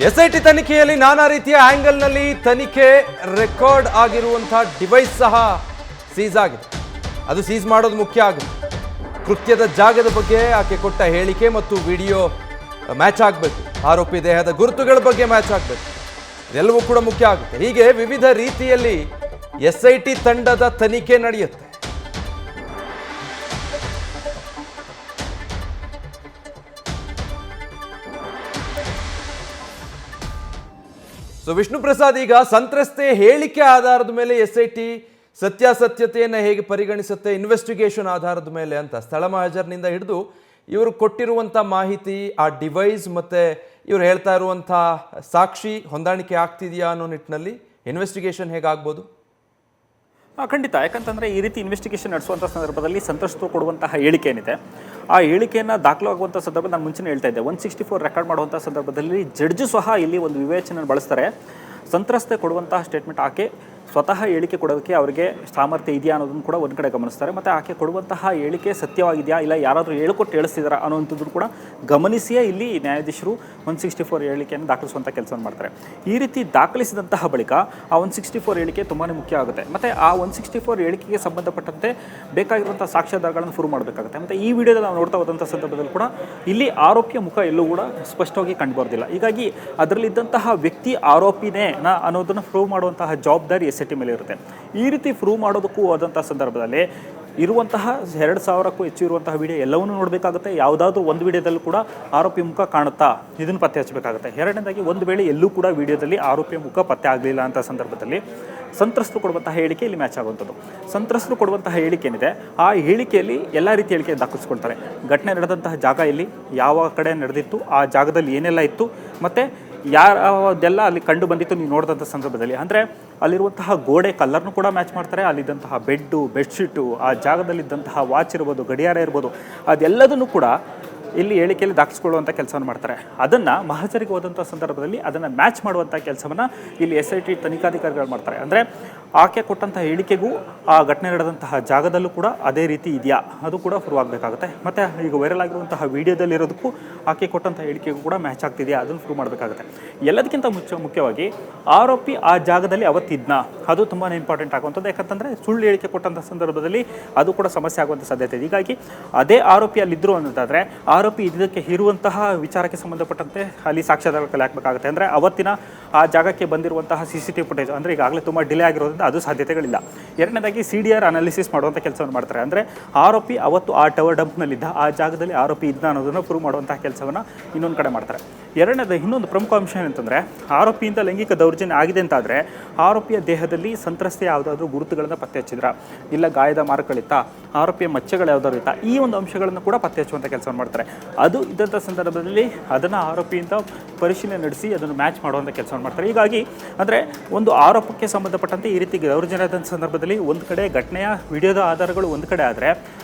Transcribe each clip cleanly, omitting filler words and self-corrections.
SIT ತನಿಖೆಯಲ್ಲಿ ನಾನಾ ರೀತಿಯ ಆಂಗಲ್ನಲ್ಲಿ ತನಿಖೆ ರೆಕಾರ್ಡ್ ಆಗಿರುವಂತಹ ಡಿವೈಸ್ ಸಹ ಸೀಸ್ ಆಗಿದೆ. ಅದು ಸೀಸ್ ಮಾಡೋದು ಮುಖ್ಯ ಆಗುತ್ತೆ. ಕೃತ್ಯದ ಜಾಗದ ಬಗ್ಗೆ ಆಕೆ ಕೊಟ್ಟ ಹೇಳಿಕೆ ಮತ್ತು ವಿಡಿಯೋ ಮ್ಯಾಚ್ ಆಗಬೇಕು. ಆರೋಪಿ ದೇಹದ ಗುರುತುಗಳ ಬಗ್ಗೆ ಮ್ಯಾಚ್ ಆಗಬೇಕು. ಇದೆಲ್ಲವೂ ಕೂಡ ಮುಖ್ಯ ಆಗುತ್ತೆ. ಹೀಗೆ ವಿವಿಧ ರೀತಿಯಲ್ಲಿ ಎಸ್ಐಟಿ ತಂಡದ ತನಿಖೆ ನಡೆಯುತ್ತೆ. ವಿಷ್ಣು ಪ್ರಸಾದ್, ಈಗ ಸಂತ್ರಸ್ತೆ ಹೇಳಿಕೆ ಆಧಾರದ ಮೇಲೆ ಎಸ್ಐಟಿ ಸತ್ಯಾಸತ್ಯತೆಯನ್ನು ಹೇಗೆ ಪರಿಗಣಿಸುತ್ತೆ, ಇನ್ವೆಸ್ಟಿಗೇಷನ್ ಆಧಾರದ ಮೇಲೆ ಅಂತ ಸ್ಥಳ ಮಹಜರ್ನಿಂದ ಹಿಡಿದು ಇವರು ಕೊಟ್ಟಿರುವಂಥ ಮಾಹಿತಿ, ಆ ಡಿವೈಸ್ ಮತ್ತು ಇವರು ಹೇಳ್ತಾ ಇರುವಂಥ ಸಾಕ್ಷಿ ಹೊಂದಾಣಿಕೆ ಆಗ್ತಿದೆಯಾ ಅನ್ನೋ ನಿಟ್ಟಿನಲ್ಲಿ ಇನ್ವೆಸ್ಟಿಗೇಷನ್ ಹೇಗಾಗ್ಬೋದು? ಖಂಡಿತ. ಯಾಕಂತಂದರೆ ಈ ರೀತಿ ಇನ್ವೆಸ್ಟಿಗೇಷನ್ ನಡೆಸುವಂಥ ಸಂದರ್ಭದಲ್ಲಿ ಸಂತ್ರಸ್ತರು ಕೊಡುವಂತಹ ಹೇಳಿಕೆ ಏನಿದೆ, ಆ ಹೇಳಿಕೆಯನ್ನು ದಾಖಲಾಗುವಂಥ ಸಂದರ್ಭದಲ್ಲಿ ನಾನು ಮುಂಚೆನೇ ಹೇಳ್ತಾ ಇದ್ದೆ, 164 ರೆಕಾರ್ಡ್ ಮಾಡುವಂಥ ಸಂದರ್ಭದಲ್ಲಿ ಜಡ್ಜು ಸಹ ಇಲ್ಲಿ ಒಂದು ವಿವೇಚನೆ ಬಳಸ್ತಾರೆ. ಸಂತ್ರಸ್ತೆ ಕೊಡುವಂತಹ ಸ್ಟೇಟ್ಮೆಂಟ್ ಆಕೆ ಸ್ವತಃ ಹೇಳಿಕೆ ಕೊಡೋದಕ್ಕೆ ಅವರಿಗೆ ಸಾಮರ್ಥ್ಯ ಇದೆಯಾ ಅನ್ನೋದನ್ನು ಕೂಡ ಒಂದು ಕಡೆ ಗಮನಿಸ್ತಾರೆ. ಮತ್ತು ಆಕೆ ಕೊಡುವಂತಹ ಹೇಳಿಕೆ ಸತ್ಯವಾಗಿದೆಯಾ ಇಲ್ಲ ಯಾರಾದರೂ ಹೇಳ್ಕೊಟ್ಟು ಹೇಳಿಸ್ತಿದಾರಾ ಅನ್ನೋವಂಥದ್ದು ಕೂಡ ಗಮನಿಸಿಯೇ ಇಲ್ಲಿ ನ್ಯಾಯಾಧೀಶರು 164 ಹೇಳಿಕೆಯನ್ನು ದಾಖಲಿಸುವಂಥ ಕೆಲಸವನ್ನು ಮಾಡ್ತಾರೆ. ಈ ರೀತಿ ದಾಖಲಿಸಿದಂತಹ ಬಳಿಕ ಆ 164 ಹೇಳಿಕೆ ತುಂಬಾ ಮುಖ್ಯ ಆಗುತ್ತೆ. ಮತ್ತು ಆ 164 ಹೇಳಿಕೆಗೆ ಸಂಬಂಧಪಟ್ಟಂತೆ ಬೇಕಾಗಿರುವಂಥ ಸಾಕ್ಷ್ಯಾಧಾರಗಳನ್ನು ಪ್ರೂವ್ ಮಾಡಬೇಕಾಗುತ್ತೆ. ಮತ್ತು ಈ ವಿಡಿಯೋದಲ್ಲಿ ನಾವು ನೋಡ್ತಾ ಹೋದಂಥ ಸಂದರ್ಭದಲ್ಲಿ ಕೂಡ ಇಲ್ಲಿ ಆರೋಪಿಯ ಮುಖ ಎಲ್ಲೂ ಕೂಡ ಸ್ಪಷ್ಟವಾಗಿ ಕಂಡುಬರೋದಿಲ್ಲ. ಹೀಗಾಗಿ ಅದರಲ್ಲಿದ್ದಂತಹ ವ್ಯಕ್ತಿ ಆರೋಪಿನೇ ಅನ್ನೋದನ್ನು ಪ್ರೂವ್ ಮಾಡುವಂತಹ ಜವಾಬ್ದಾರಿ ಎಸ್ಐಟಿ ಮೇಲೆ ಇರುತ್ತೆ. ಈ ರೀತಿ ಪ್ರೂವ್ ಮಾಡೋದಕ್ಕೂ ಹೋದಂಥ ಸಂದರ್ಭದಲ್ಲಿ ಇರುವಂತಹ 2000ಕ್ಕೂ ಹೆಚ್ಚು ಇರುವಂತಹ ವಿಡಿಯೋ ಎಲ್ಲವನ್ನೂ ನೋಡಬೇಕಾಗುತ್ತೆ. ಯಾವುದಾದ್ರೂ ಒಂದು ವಿಡಿಯೋದಲ್ಲೂ ಕೂಡ ಆರೋಪಿ ಮುಖ ಕಾಣುತ್ತಾ ಇದನ್ನು ಪತ್ತೆ ಹಚ್ಚಬೇಕಾಗುತ್ತೆ. ಎರಡನೇದಾಗಿ ಒಂದು ವೇಳೆ ಎಲ್ಲೂ ಕೂಡ ವಿಡಿಯೋದಲ್ಲಿ ಆರೋಪಿಯ ಮುಖ ಪತ್ತೆ ಆಗಲಿಲ್ಲ ಅಂತ ಸಂದರ್ಭದಲ್ಲಿ ಸಂತ್ರಸ್ತರು ಕೊಡುವಂತಹ ಹೇಳಿಕೆ ಇಲ್ಲಿ ಮ್ಯಾಚ್ ಆಗುವಂಥದ್ದು. ಸಂತ್ರಸ್ತರು ಕೊಡುವಂತಹ ಹೇಳಿಕೆ ಏನಿದೆ, ಆ ಹೇಳಿಕೆಯಲ್ಲಿ ಎಲ್ಲ ರೀತಿಯ ಹೇಳಿಕೆ ದಾಖಲಿಸ್ಕೊಳ್ತಾರೆ. ಘಟನೆ ನಡೆದಂತಹ ಜಾಗ ಎಲ್ಲಿ, ಯಾವ ಕಡೆ ನಡೆದಿತ್ತು, ಆ ಜಾಗದಲ್ಲಿ ಏನೆಲ್ಲ ಇತ್ತು, ಮತ್ತು ಯಾವ್ದೆಲ್ಲ ಅಲ್ಲಿ ಕಂಡು ಬಂದಿತ್ತು ನೀವು ನೋಡಿದಂಥ ಸಂದರ್ಭದಲ್ಲಿ. ಅಂದರೆ ಅಲ್ಲಿರುವಂತಹ ಗೋಡೆ ಕಲ್ಲರ್ನು ಕೂಡ ಮ್ಯಾಚ್ ಮಾಡ್ತಾರೆ. ಅಲ್ಲಿದ್ದಂತಹ ಬೆಡ್ಡು, ಬೆಡ್ಶೀಟು, ಆ ಜಾಗದಲ್ಲಿದ್ದಂತಹ ವಾಚ್ ಇರ್ಬೋದು, ಗಡಿಯಾರ ಇರ್ಬೋದು, ಅದೆಲ್ಲದನ್ನು ಕೂಡ ಇಲ್ಲಿ ಹೇಳಿಕೆಯಲ್ಲಿ ದಾಖಲಿಸ್ಕೊಳ್ಳುವಂಥ ಕೆಲಸವನ್ನು ಮಾಡ್ತಾರೆ. ಅದನ್ನು ಮಹಜರಿಗೆ ಹೋದಂಥ ಸಂದರ್ಭದಲ್ಲಿ ಅದನ್ನು ಮ್ಯಾಚ್ ಮಾಡುವಂಥ ಕೆಲಸವನ್ನು ಇಲ್ಲಿ SIT ತನಿಖಾಧಿಕಾರಿಗಳು ಮಾಡ್ತಾರೆ. ಅಂದರೆ ಆಕೆ ಕೊಟ್ಟಂಥ ಹೇಳಿಕೆಗೂ ಆ ಘಟನೆ ನಡೆದಂತಹ ಜಾಗದಲ್ಲೂ ಕೂಡ ಅದೇ ರೀತಿ ಇದೆಯಾ ಅದು ಕೂಡ ಪ್ರೂವ್ ಆಗಬೇಕಾಗುತ್ತೆ. ಮತ್ತು ಈಗ ವೈರಲ್ ಆಗಿರುವಂತಹ ವಿಡಿಯೋದಲ್ಲಿರೋದಕ್ಕೂ ಆಕೆ ಕೊಟ್ಟಂಥ ಹೇಳಿಕೆಗೂ ಕೂಡ ಮ್ಯಾಚ್ ಆಗ್ತಿದೆಯಾ ಅದನ್ನು ಪ್ರೂವ್ ಮಾಡಬೇಕಾಗುತ್ತೆ. ಎಲ್ಲದಕ್ಕಿಂತ ಮುಖ್ಯವಾಗಿ ಆರೋಪಿ ಆ ಜಾಗದಲ್ಲಿ ಅವತ್ತಿದ್ನ, ಅದು ತುಂಬಾ ಇಂಪಾರ್ಟೆಂಟ್ ಆಗುವಂಥದ್ದು. ಯಾಕಂತಂದರೆ ಸುಳ್ಳು ಹೇಳಿಕೆ ಕೊಟ್ಟಂಥ ಸಂದರ್ಭದಲ್ಲಿ ಅದು ಕೂಡ ಸಮಸ್ಯೆ ಆಗುವಂಥ ಸಾಧ್ಯತೆ ಇದೆ. ಹೀಗಾಗಿ ಅದೇ ಆರೋಪಿ ಅಲ್ಲಿದ್ದರು ಅನ್ನೋದಾದರೆ ಆರೋಪಿ ಇದಕ್ಕೆ ಇರುವಂತಹ ವಿಚಾರಕ್ಕೆ ಸಂಬಂಧಪಟ್ಟಂತೆ ಅಲ್ಲಿ ಸಾಕ್ಷ್ಯಾಧಾರಗಳು ಹಾಕಬೇಕಾಗುತ್ತೆ. ಅಂದರೆ ಅವತ್ತಿನ ಆ ಜಾಗಕ್ಕೆ ಬಂದಿರುವಂತಹ CCTV ಫುಟೇಜ್, ಅಂದರೆ ಈಗಾಗಲೇ ತುಂಬ ಡಿಲೇ ಆಗಿರೋದ್ರಿಂದ ಅದು ಸಾಧ್ಯತೆಗಳಿಲ್ಲ. ಎರಡನೇದಾಗಿ CDR ಅನಾಲಿಸಿಸ್ ಮಾಡುವಂಥ ಕೆಲಸವನ್ನು ಮಾಡ್ತಾರೆ. ಅಂದರೆ ಆರೋಪಿ ಅವತ್ತು ಆ ಟವರ್ ಡಂಪ್ನಲ್ಲಿದ್ದ, ಆ ಜಾಗದಲ್ಲಿ ಆರೋಪಿ ಇದ್ದ ಅನ್ನೋದನ್ನು ಪ್ರೂವ್ ಮಾಡುವಂತಹ ಕೆಲಸವನ್ನು ಇನ್ನೊಂದು ಕಡೆ ಮಾಡ್ತಾರೆ. ಇನ್ನೊಂದು ಪ್ರಮುಖ ಅಂಶ ಏನಂತಂದರೆ, ಆರೋಪಿಯಿಂದ ಲೈಂಗಿಕ ದೌರ್ಜನ್ಯ ಆಗಿದೆ ಅಂತಾದರೆ ಆರೋಪಿಯ ದೇಹದಲ್ಲಿ ಸಂತ್ರಸ್ತೆ ಯಾವುದಾದ್ರೂ ಗುರುತುಗಳನ್ನು ಪತ್ತೆ ಹಚ್ಚಿದ್ರ, ಇಲ್ಲ ಗಾಯದ ಮಾರ್ಕ್ಗಳಿತ್ತ, ಆರೋಪಿಯ ಮಚ್ಚೆಗಳು ಯಾವುದಾದ್ರು ಇತ್ತ, ಈ ಒಂದು ಅಂಶಗಳನ್ನು ಕೂಡ ಪತ್ತೆ ಹಚ್ಚುವಂಥ ಕೆಲಸವನ್ನು ಮಾಡ್ತಾರೆ. ಅದು ಇದ್ದಂಥ ಸಂದರ್ಭದಲ್ಲಿ ಅದನ್ನು ಆರೋಪಿಯಿಂದ ಪರಿಶೀಲನೆ ನಡೆಸಿ ಅದನ್ನು ಮ್ಯಾಚ್ ಮಾಡುವಂಥ ಕೆಲಸವನ್ನು ಮಾಡ್ತಾರೆ. ಹೀಗಾಗಿ ಅಂದರೆ ಒಂದು ಆರೋಪಕ್ಕೆ ಸಂಬಂಧಪಟ್ಟಂತೆ ಈ ರೀತಿ ದೌರ್ಜನ್ಯದ ಸಂದರ್ಭದಲ್ಲಿ ಒಂದು ಕಡೆ ಘಟನೆಯ ವಿಡಿಯೋದ ಆಧಾರಗಳು ಒಂದು ಕಡೆ ಆದರೆ,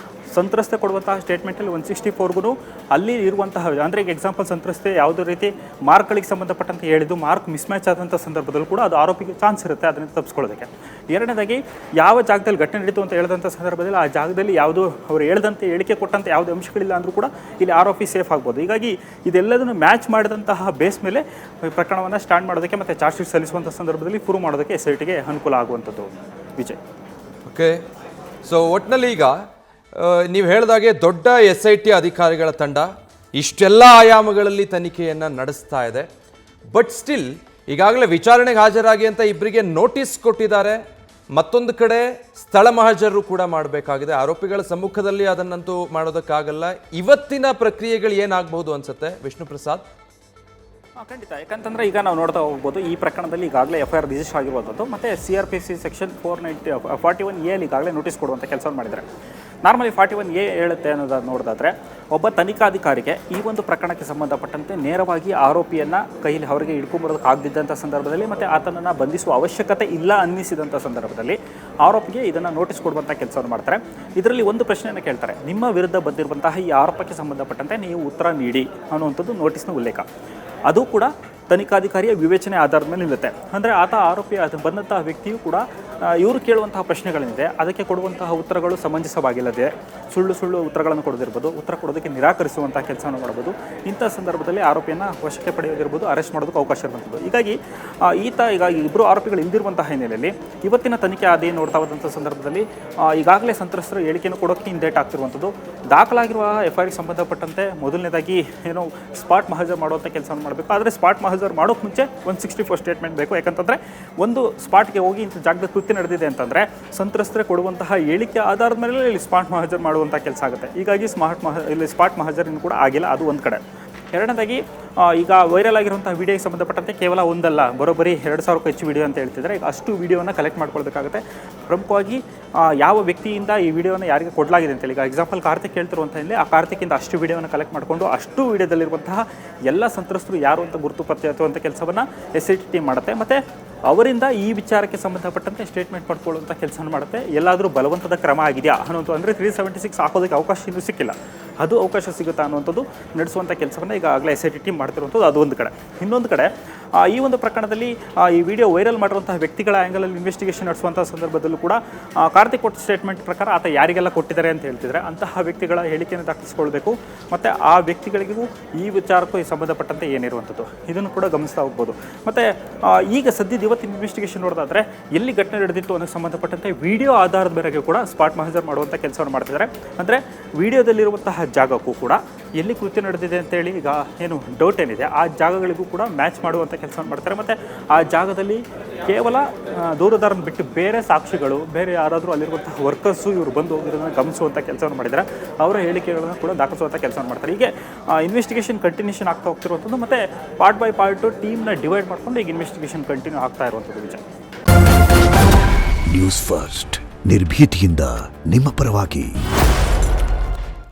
ಸಂತ್ರಸ್ತೆ ಕೊಡುವಂತಹ ಸ್ಟೇಟ್ಮೆಂಟಲ್ಲಿ 164ಗೂ ಅಲ್ಲಿ ಇರುವಂತಹ, ಅಂದರೆ ಈಗ ಎಕ್ಸಾಂಪಲ್ ಸಂತ್ರಸ್ತೆ ಯಾವುದೇ ರೀತಿ ಮಾರ್ಕ್ಗಳಿಗೆ ಸಂಬಂಧಪಟ್ಟಂತೆ ಹೇಳಿದ್ದು ಮಾರ್ಕ್ ಮಿಸ್ಮ್ಯಾಚ್ ಆದಂಥ ಸಂದರ್ಭದಲ್ಲೂ ಕೂಡ ಅದು ಆರೋಪಿಗೆ ಚಾನ್ಸ್ ಇರುತ್ತೆ ಅದನ್ನು ತಪ್ಪಿಸ್ಕೊಳ್ಳೋದಕ್ಕೆ. ಎರಡನೇದಾಗಿ ಯಾವ ಜಾಗದಲ್ಲಿ ಘಟನೆ ನಡೀತು ಅಂತ ಹೇಳಿದಂಥ ಸಂದರ್ಭದಲ್ಲಿ ಆ ಜಾಗದಲ್ಲಿ ಯಾವುದು ಅವರು ಹೇಳಿದಂತೆ ಹೇಳಿಕೆ ಕೊಟ್ಟಂತೆ ಯಾವುದೇ ಅಂಶಗಳಿಲ್ಲ ಅಂದರೂ ಕೂಡ ಇಲ್ಲಿ ಆರೋಪಿ ಸೇಫ್ ಆಗ್ಬೋದು. ಹೀಗಾಗಿ ಇದೆಲ್ಲದನ್ನು ಮ್ಯಾಚ್ ಮಾಡಿದಂತಹ ಬೇಸ್ ಮೇಲೆ ಪ್ರಕರಣವನ್ನು ಸ್ಟಾರ್ಟ್ ಮಾಡೋದಕ್ಕೆ ಮತ್ತು ಚಾರ್ಜ್ ಶೀಟ್ ಸಲ್ಲಿಸುವಂಥ ಸಂದರ್ಭದಲ್ಲಿ ಪ್ರೂವ್ ಮಾಡೋದಕ್ಕೆ SITಗೆ ಅನುಕೂಲ ಆಗುವಂಥದ್ದು. ವಿಜಯ್. ಓಕೆ, ಸೊ ಒಟ್ಟಿನಲ್ಲಿ ಈಗ ನೀವು ಹೇಳಿದಾಗೆ ದೊಡ್ಡ SIT ಅಧಿಕಾರಿಗಳ ತಂಡ ಇಷ್ಟೆಲ್ಲ ಆಯಾಮಗಳಲ್ಲಿ ತನಿಖೆಯನ್ನು ನಡೆಸ್ತಾ ಇದೆ. ಬಟ್ ಸ್ಟಿಲ್ ಈಗಾಗಲೇ ವಿಚಾರಣೆಗೆ ಹಾಜರಾಗಿ ಅಂತ ಇಬ್ಬರಿಗೆ ನೋಟಿಸ್ ಕೊಟ್ಟಿದ್ದಾರೆ. ಮತ್ತೊಂದು ಕಡೆ ಸ್ಥಳ ಮಹಜರು ಕೂಡ ಮಾಡಬೇಕಾಗಿದೆ. ಆರೋಪಿಗಳ ಸಮ್ಮುಖದಲ್ಲಿ ಅದನ್ನಂತೂ ಮಾಡೋದಕ್ಕಾಗಲ್ಲ. ಇವತ್ತಿನ ಪ್ರಕ್ರಿಯೆಗಳು ಏನಾಗಬಹುದು ಅನ್ಸುತ್ತೆ ವಿಷ್ಣು ಪ್ರಸಾದ್? ಖಂಡಿತ. ಯಾಕಂತಂದರೆ ಈಗ ನಾವು ನೋಡ್ತಾ ಹೋಗ್ಬೋದು, ಈ ಪ್ರಕರಣದಲ್ಲಿ ಈಗಾಗಲೇ FIR ರಿಜಿಸ್ಟರ್ ಆಗಿರುವಂಥದ್ದು ಮತ್ತು CRPC ಸೆಕ್ಷನ್ 41A ಈಗಾಗಲೇ ನೋಟಿಸ್ ಕೊಡುವಂಥ ಕೆಲಸವನ್ನು ಮಾಡಿದ್ದಾರೆ. ನಾರ್ಮಲಿ 41A ಹೇಳುತ್ತೆ ಅನ್ನೋದನ್ನು ನೋಡೋದಾದರೆ, ಒಬ್ಬ ತನಿಖಾಧಿಕಾರಿಗೆ ಈ ಒಂದು ಪ್ರಕರಣಕ್ಕೆ ಸಂಬಂಧಪಟ್ಟಂತೆ ನೇರವಾಗಿ ಆರೋಪಿಯನ್ನು ಕೈಯಲ್ಲಿ ಅವರಿಗೆ ಹಿಡ್ಕೊಂಬರೋದಕ್ಕಾಗದಿದ್ದಂಥ ಸಂದರ್ಭದಲ್ಲಿ ಮತ್ತು ಆತನನ್ನು ಬಂಧಿಸುವ ಅವಶ್ಯಕತೆ ಇಲ್ಲ ಅನ್ನಿಸಿದಂಥ ಸಂದರ್ಭದಲ್ಲಿ ಆರೋಪಿಗೆ ಇದನ್ನು ನೋಟಿಸ್ ಕೊಡುವಂಥ ಕೆಲಸವನ್ನು ಮಾಡ್ತಾರೆ. ಇದರಲ್ಲಿ ಒಂದು ಪ್ರಶ್ನೆಯನ್ನು ಕೇಳ್ತಾರೆ, ನಿಮ್ಮ ವಿರುದ್ಧ ಬಂದಿರುವಂತಹ ಈ ಆರೋಪಕ್ಕೆ ಸಂಬಂಧಪಟ್ಟಂತೆ ನೀವು ಉತ್ತರ ನೀಡಿ ಅನ್ನುವಂಥದ್ದು ನೋಟಿಸ್ನ ಉಲ್ಲೇಖ. ಅದು ಕೂಡ ತನಿಖಾಧಿಕಾರಿಯ ವಿವೇಚನೆ ಆಧಾರದ ಮೇಲೆ ನಿಲ್ಲುತ್ತೆ. ಅಂದರೆ ಆತ ಆರೋಪಿ ಬಂದಂತಹ ವ್ಯಕ್ತಿಯು ಕೂಡ ಇವರು ಕೇಳುವಂತಹ ಪ್ರಶ್ನೆಗಳೇನಿದೆ ಅದಕ್ಕೆ ಕೊಡುವಂತಹ ಉತ್ತರಗಳು ಸಮಂಜಸವಾಗಿಲ್ಲದೆ ಸುಳ್ಳು ಉತ್ತರಗಳನ್ನು ಕೊಡೋದಿರ್ಬೋದು, ಉತ್ತರ ಕೊಡೋದಕ್ಕೆ ನಿರಾಕರಿಸುವಂತಹ ಕೆಲಸವನ್ನು ಮಾಡ್ಬೋದು. ಇಂಥ ಸಂದರ್ಭದಲ್ಲಿ ಆರೋಪಿಯನ್ನು ವಶಕ್ಕೆ ಪಡೆಯೋದಿರ್ಬೋದು, ಅರೆಸ್ಟ್ ಮಾಡೋದಕ್ಕೆ ಅವಕಾಶ ಇರುವಂಥದ್ದು. ಹೀಗಾಗಿ ಈಗ ಇಬ್ಬರು ಆರೋಪಿಗಳು ಇಲ್ದಿರುವಂತಹ ಹಿನ್ನೆಲೆಯಲ್ಲಿ ಇವತ್ತಿನ ತನಿಖೆ ಅದೇನು ನೋಡ್ತಾ ಹೋದಂಥ ಸಂದರ್ಭದಲ್ಲಿ ಈಗಾಗಲೇ ಸಂತ್ರಸ್ತರು ಹೇಳಿಕೆಯನ್ನು ಕೊಡೋಕ್ಕೆ ಹಿಂದೇಟ್ ಆಗ್ತಿರುವಂಥದ್ದು. ದಾಖಲಾಗಿರುವ FIR ಸಂಬಂಧಪಟ್ಟಂತೆ ಮೊದಲನೇದಾಗಿ ಏನೋ ಸ್ಪಾಟ್ ಮಹಜರ್ ಮಾಡುವಂಥ ಕೆಲಸವನ್ನು ಮಾಡಬೇಕು. ಆದರೆ ಸ್ಪಾಟ್ ಮಹಜರ್ ಮಾಡೋಕ್ಕೆ ಮುಂಚೆ 164 ಸ್ಟೇಟ್ಮೆಂಟ್ ಬೇಕು. ಯಾಕಂತಂದರೆ ಒಂದು ಸ್ಪಾಟ್ಗೆ ಹೋಗಿ ಇಂಥ ಜಾಗದ ಕೃತ್ಯ ನಡೆದಿದೆ ಅಂತಂದರೆ ಸಂತ್ರಸ್ತರೇ ಕೊಡುವಂತಹ ಹೇಳಿಕೆ ಆಧಾರದ ಮೇಲೆ ಇಲ್ಲಿ ಸ್ಪಾಟ್ ಮಹಜರ್ ಮಾಡುವಂಥ ಕೆಲಸ ಆಗುತ್ತೆ. ಹೀಗಾಗಿ ಇಲ್ಲಿ ಸ್ಪಾಟ್ ಮಹಜರ್ ಕೂಡ ಆಗಿಲ್ಲ. ಅದು ಒಂದು ಕಡೆ. ಎರಡನೇದಾಗಿ ಈಗ ವೈರಲ್ ಆಗಿರುವಂಥ ವಿಡಿಯೋಗೆ ಸಂಬಂಧಪಟ್ಟಂತೆ ಕೇವಲ ಒಂದಲ್ಲ, ಬರೋಬ್ಬರಿ 2000ಕ್ಕೂ ಹೆಚ್ಚು ವಿಡಿಯೋ ಅಂತ ಹೇಳ್ತಿದ್ದಾರೆ. ಈಗ ಅಷ್ಟು ವಿಡಿಯೋನ ಕಲೆಕ್ಟ್ ಮಾಡ್ಕೊಳ್ಬೇಕಾಗುತ್ತೆ. ಪ್ರಮುಖವಾಗಿ ಯಾವ ವ್ಯಕ್ತಿಯಿಂದ ಈ ವಿಡಿಯೋನ ಯಾರಿಗೆ ಕೊಡಲಾಗಿದೆ ಅಂತೇಳಿ, ಈಗ ಎಕ್ಸಾಂಪಲ್ ಕಾರ್ತಿಕ್ ಹೇಳ್ತಿರುವಂಥ ಇಲ್ಲಿ ಆ ಕಾರ್ತಿಕಿಂದ ಅಷ್ಟು ವಿಡಿಯೋನ ಕಲೆಕ್ಟ್ ಮಾಡಿಕೊಂಡು ಅಷ್ಟು ವಿಡಿಯೋದಲ್ಲಿರುವಂತಹ ಎಲ್ಲ ಸಂತ್ರಸ್ತರು ಯಾರು ಅಂತ ಗುರುತು ಪತ್ತೆ ಹಚ್ಚುವಂಥ ಕೆಲಸವನ್ನು SIT ಟೀಮ್ ಮಾಡುತ್ತೆ. ಮತ್ತು ಅವರಿಂದ ಈ ವಿಚಾರಕ್ಕೆ ಸಂಬಂಧಪಟ್ಟಂತೆ ಸ್ಟೇಟ್ಮೆಂಟ್ ಪಡ್ಕೊಳ್ಳುವಂಥ ಕೆಲಸ ಮಾಡುತ್ತೆ. ಎಲ್ಲಾದರೂ ಬಲವಂತದ ಕ್ರಮ ಆಗಿದೆಯಾ ಅನ್ನೋದು, ಅಂದರೆ 376 ಹಾಕೋದಕ್ಕೆ ಅವಕಾಶ ಇನ್ನೂ ಸಿಕ್ಕಿಲ್ಲ, ಅದು ಅವಕಾಶ ಸಿಗುತ್ತಾ ಅನ್ನುವಂಥದ್ದು ನಡೆಸುವಂಥ ಕೆಲಸವನ್ನು ಈಗಾಗಲೇ SIT ಟೀಮ್ ಮಾಡ್ತಿರುವಂಥದ್ದು. ಅದು ಒಂದು ಕಡೆ. ಇನ್ನೊಂದು ಕಡೆ ಈ ಒಂದು ಪ್ರಕರಣದಲ್ಲಿ ಈ ವಿಡಿಯೋ ವೈರಲ್ ಮಾಡಿರುವಂತಹ ವ್ಯಕ್ತಿಗಳ ಆ್ಯಂಗಲಲ್ಲಿ ಇನ್ವೆಸ್ಟಿಗೇಷನ್ ನಡೆಸುವಂಥ ಸಂದರ್ಭದಲ್ಲೂ ಕೂಡ ಕಾರ್ತಿಕ್ ಕೊಟ್ಟ ಸ್ಟೇಟ್ಮೆಂಟ್ ಪ್ರಕಾರ ಆತ ಯಾರಿಗೆಲ್ಲ ಕೊಟ್ಟಿದ್ದಾರೆ ಅಂತ ಹೇಳ್ತಿದ್ದಾರೆ ಅಂತಹ ವ್ಯಕ್ತಿಗಳ ಹೇಳಿಕೆಯನ್ನು ದಾಖಲಿಸ್ಕೊಳ್ಬೇಕು. ಮತ್ತು ಆ ವ್ಯಕ್ತಿಗಳಿಗೂ ಈ ವಿಚಾರಕ್ಕೂ ಸಂಬಂಧಪಟ್ಟಂತೆ ಏನಿರುವಂಥದ್ದು ಇದನ್ನು ಕೂಡ ಗಮನಿಸ್ತಾ ಹೋಗ್ಬೋದು. ಮತ್ತು ಈಗ ಸದ್ಯದ ಇವತ್ತಿನ ಇನ್ವೆಸ್ಟಿಗೇಷನ್ ನೋಡೋದಾದರೆ ಎಲ್ಲಿ ಘಟನೆ ನಡೆದಿತ್ತು ಅನ್ನೋಕ್ಕೆ ಸಂಬಂಧಪಟ್ಟಂತೆ ವಿಡಿಯೋ ಆಧಾರದ ಮೇರೆಗೆ ಕೂಡ ಸ್ಪಾಟ್ ಮಹಜರ್ ಮಾಡುವಂಥ ಕೆಲಸವನ್ನು ಮಾಡ್ತಿದ್ದಾರೆ. ಅಂದರೆ ವಿಡಿಯೋದಲ್ಲಿರುವಂತಹ ಜಾಗಕ್ಕೂ ಕೂಡ ಎಲ್ಲಿ ಕೃತ್ಯ ನಡೆದಿದೆ ಅಂತೇಳಿ ಈಗ ಏನು ಡೌಟ್ ಏನಿದೆ ಆ ಜಾಗಗಳಿಗೂ ಕೂಡ ಮ್ಯಾಚ್ ಮಾಡುವಂಥ ಕೆಲಸವನ್ನು ಮಾಡ್ತಾರೆ. ಮತ್ತು ಆ ಜಾಗದಲ್ಲಿ ಕೇವಲ ದೂರದಾರನ ಬಿಟ್ಟು ಬೇರೆ ಸಾಕ್ಷಿಗಳು, ಬೇರೆ ಯಾರಾದರೂ ಅಲ್ಲಿರುವಂತಹ ವರ್ಕರ್ಸು ಇವರು ಬಂದು ಇದನ್ನು ಗಮನಿಸುವಂಥ ಕೆಲಸವನ್ನು ಮಾಡಿದ್ದಾರೆ. ಅವರ ಹೇಳಿಕೆಗಳನ್ನು ಕೂಡ ದಾಖಲಿಸುವಂಥ ಕೆಲಸವನ್ನು ಮಾಡ್ತಾರೆ. ಹೀಗೆ ಇನ್ವೆಸ್ಟಿಗೇಷನ್ ಕಂಟಿನ್ಯೂಷನ್ ಆಗ್ತಾ ಹೋಗ್ತಿರುವಂಥದ್ದು. ಮತ್ತು ಪಾರ್ಟ್ ಬೈ ಪಾರ್ಟು ಟೀಮ್ನ ಡಿವೈಡ್ ಮಾಡ್ಕೊಂಡು ಈಗ ಇನ್ವೆಸ್ಟಿಗೇಷನ್ ಕಂಟಿನ್ಯೂ ಆಗ್ತಾ ಇರುವಂಥದ್ದು ವಿಚಾರ. ನ್ಯೂಸ್ ಫಸ್ಟ್ ನಿರ್ಭೀತಿಯಿಂದ ನಿಮ್ಮ ಪರವಾಗಿ.